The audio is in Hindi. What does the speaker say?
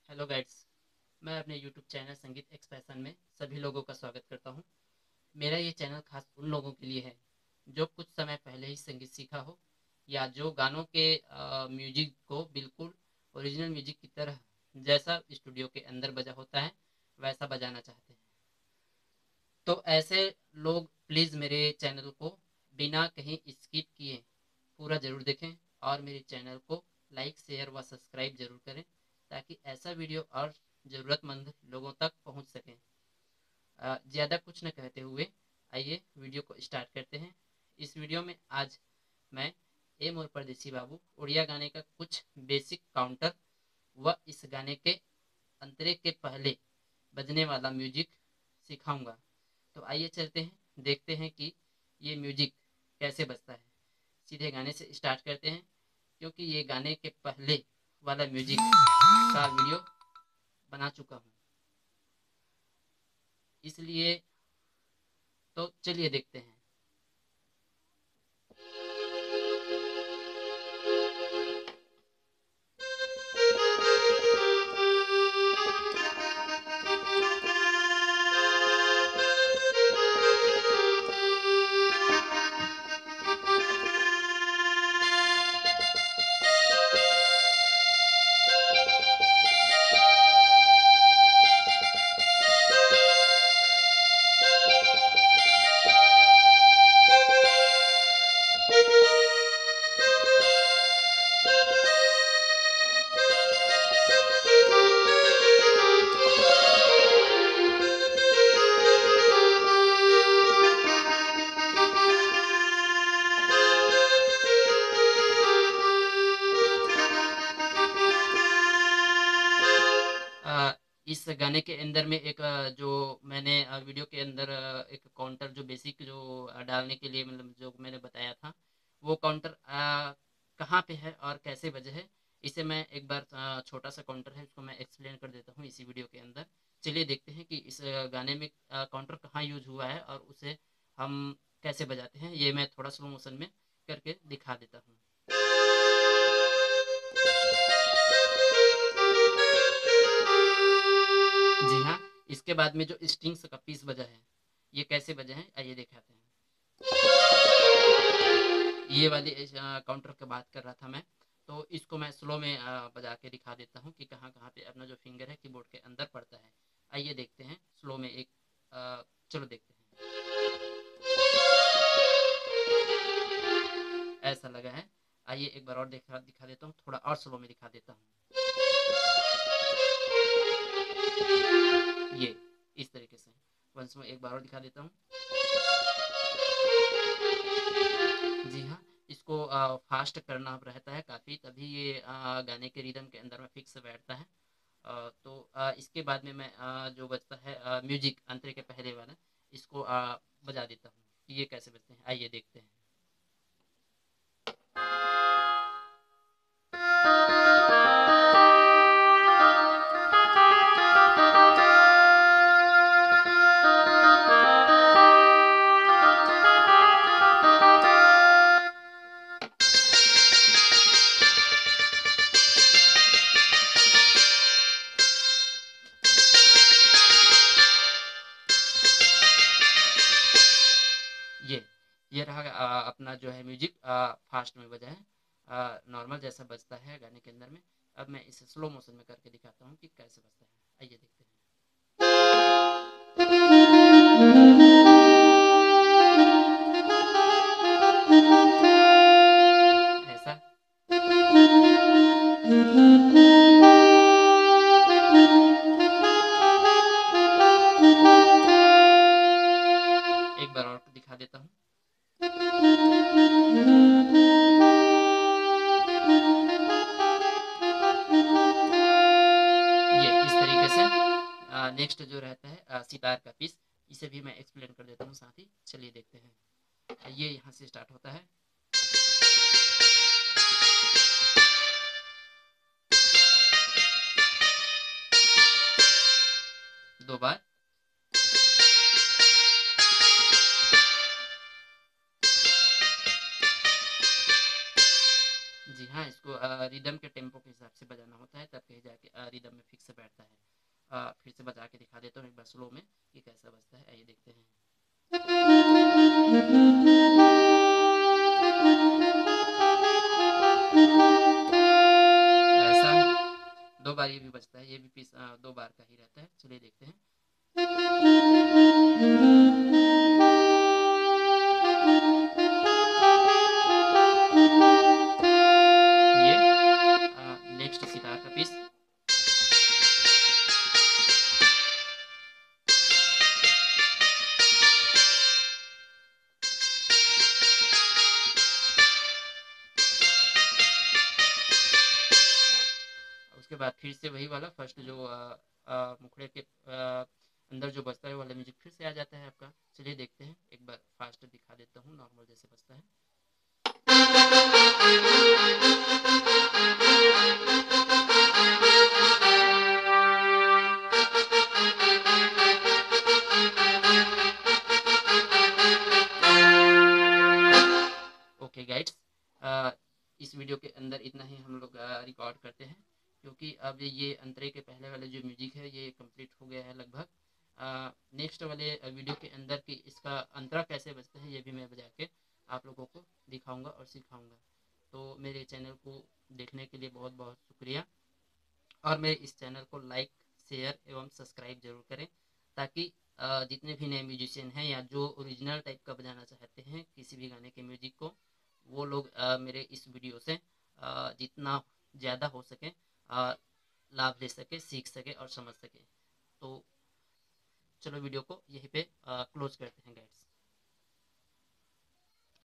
Hello guides. मैं अपने यूट्यूब चैनल संगीत एक्सप्रेशन में सभी लोगों का स्वागत करता हूं। मेरा ये चैनल खास उन लोगों के लिए है जो कुछ समय पहले ही संगीत सीखा हो या जो गानों के म्यूजिक को बिल्कुल ओरिजिनल म्यूजिक की तरह जैसा स्टूडियो के अंदर बजा होता है वैसा बजाना चाहते हैं। तो ऐसे लोग प्लीज़ मेरे चैनल को बिना कहीं स्किप किए पूरा ज़रूर देखें और मेरे चैनल को लाइक शेयर व सब्सक्राइब ज़रूर करें ताकि ऐसा वीडियो और ज़रूरतमंद लोगों तक पहुंच सकें। ज़्यादा कुछ न कहते हुए आइए वीडियो को स्टार्ट करते हैं। इस वीडियो में आज मैं ए मोर परदेसी बाबू उड़िया गाने का कुछ बेसिक काउंटर व इस गाने के अंतरे के पहले बजने वाला म्यूजिक सिखाऊंगा। तो आइए चलते हैं, देखते हैं कि ये म्यूजिक कैसे बजता है। सीधे गाने से स्टार्ट करते हैं क्योंकि ये गाने के पहले वाला म्यूजिक का वीडियो बना चुका हूँ, इसलिए तो चलिए देखते हैं। इस गाने के अंदर में एक जो मैंने वीडियो के अंदर एक काउंटर जो बेसिक जो डालने के लिए मतलब जो मैंने बताया था वो काउंटर कहाँ पे है और कैसे बजे है, इसे मैं एक बार छोटा सा काउंटर है इसको मैं एक्सप्लेन कर देता हूँ इसी वीडियो के अंदर। चलिए देखते हैं कि इस गाने में काउंटर कहाँ यूज हुआ है और उसे हम कैसे बजाते हैं। ये मैं थोड़ा स्लो मोशन में करके दिखा देता हूँ। जी हाँ, इसके बाद में जो स्ट्रिंग्स का पीस बजा है ये कैसे बजा है आइए दिखाते हैं। ये वाली काउंटर की बात कर रहा था मैं, तो इसको मैं स्लो में बजा के दिखा देता हूँ कि कहाँ कहाँ पे अपना जो फिंगर है कीबोर्ड के अंदर पड़ता है। आइए देखते हैं स्लो में एक चलो देखते हैं। ऐसा लगा है। आइए एक बार और दिखा दिखा देता हूँ, थोड़ा और स्लो में दिखा देता हूँ। ये इस तरीके से वंस में एक बार और दिखा देता हूँ। जी हाँ, इसको फास्ट करना रहता है काफ़ी, तभी ये गाने के रिदम के अंदर में फिक्स बैठता है। तो इसके बाद में मैं जो बजता है म्यूजिक अंतरे के पहले वाला इसको बजा देता हूँ कि ये कैसे बजते हैं आइए देखते हैं। ये ये रहा अपना जो है म्यूजिक फास्ट में बजा है, नॉर्मल जैसा बजता है गाने के अंदर में। अब मैं इसे स्लो मोशन में करके दिखाता हूँ कि कैसे बजता है आइए देखते हैं। ऐसा एक बार और दिखा देता हूँ। ये इस तरीके से नेक्स्ट जो रहता है सितार का पीस, इसे भी मैं एक्सप्लेन कर देता हूँ साथ ही। चलिए देखते हैं। ये यहाँ से स्टार्ट होता है। दो बार। जी हाँ, इसको रिदम के टेम्पो के हिसाब से बजाना होता है, तब कहीं जाके रिदम में फिक्स से बैठता है। फिर से बजा के दिखा देता हूँ एक बार स्लो में कि कैसा बजता है, आइए देखते हैं। ऐसा 2 बार ये भी बजता है, ये भी पीस 2 बार का ही रहता है। चलिए देखते हैं। ये नेक्स्ट सितार का पीस। उसके बाद फिर से वही वाला फर्स्ट जो मुखड़े के अंदर जो बजता है वाला म्यूजिक फिर से आ जाता है आपका। चलिए देखते हैं, एक बार फास्ट दिखा देता हूँ नॉर्मल जैसे बजता है। ओके गाइड्स, इस वीडियो के अंदर इतना ही हम लोग रिकॉर्ड करते हैं, क्योंकि अब ये अंतरे के पहले वाले जो म्यूजिक है ये कंप्लीट हो गया है लगभग। नेक्स्ट वाले वीडियो के अंदर कि इसका अंतरा कैसे बजता है ये भी मैं बजा के आप लोगों को दिखाऊंगा और सिखाऊंगा। तो मेरे चैनल को देखने के लिए बहुत बहुत शुक्रिया, और मेरे इस चैनल को लाइक, शेयर एवं सब्सक्राइब जरूर करें, ताकि जितने भी नए म्यूजिशियन हैं या जो ओरिजिनल टाइप का बजाना चाहते हैं किसी भी गाने के म्यूजिक को, वो लोग मेरे इस वीडियो से जितना ज़्यादा हो सके लाभ ले सके, सीख सके और समझ सके। तो चलो वीडियो को यहीं पे क्लोज करते हैं गाइड्स।